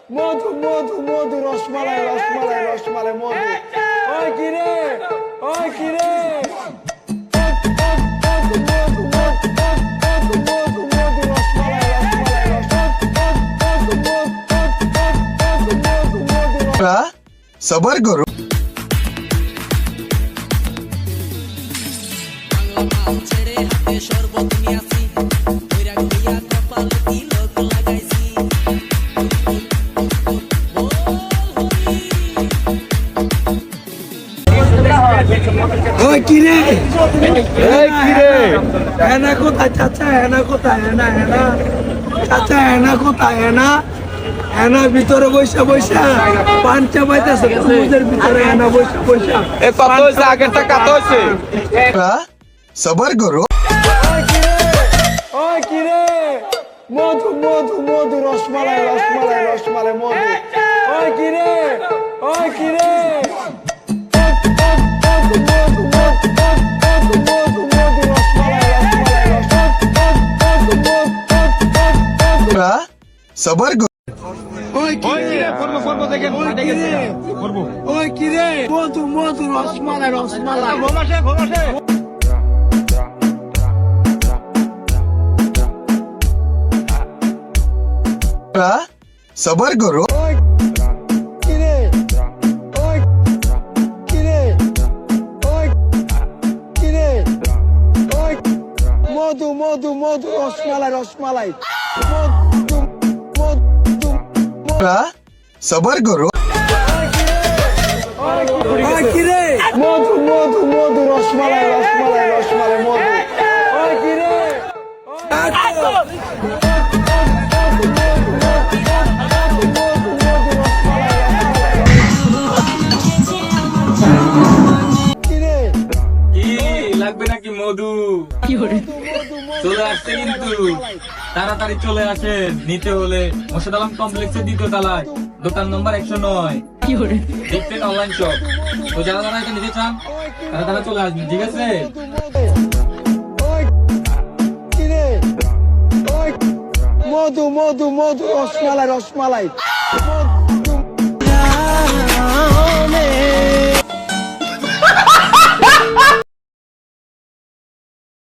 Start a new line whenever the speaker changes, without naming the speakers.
মধু মধু মধু রসমালাই রসমালাই রসমালাই মধু। ওই কিরে ওই কিরে
सबर करो।
ওই কিরে এই কিরে হেনা কোথায় চাচা হেনা কোথায় হেনা হেনা চাচা হেনা কোথায় হেনা হেনা ভিতরে বৈশা বৈশা পান চাবাইতেছে তরমুজের ভিতরে হেনা বৈশা বৈশা
এ কত হইছে আগেরটা কত হইছে
सबर करो।
ওই কিরে মধু মধু মধু রসমালাই রসমালাই রসমালাই মধু। ওই কিরে ওই কিরে
सबर करो।
ওই কিরে
করবো করবো দেখেন করবো
ওই কিরে মধু মধু রসমালাই রসমালাই
ঘুমাসে ঘুমাসে
सबर करो।
ওই কিরে ওই কিরে ওই কিরে ওই মধু মধু মধু রসমালাই রসমালাই মধু মধু
सबर करो।
ওই কিরে মধু মধু মধু রসমালাই রসমালাই রসমালাই মধু। ওই কিরে কিরে
কি লাগবে নাকি মধু চলে আসছে কিন্তু তাড়াতাড়ি চলে আসেন নিতে হলে মোর্শেদ আলম কমপ্লেক্সের দ্বিতীয় তলায় দোকান নম্বর 109 দেখবেন অনলাইন শপ তো যারা যারা এটা নিতে চান তারা তারা চলে আসবেন ঠিক আছে
ওই কিরে ওই মধু মধু মধু রসমালাই রসমালাই মধু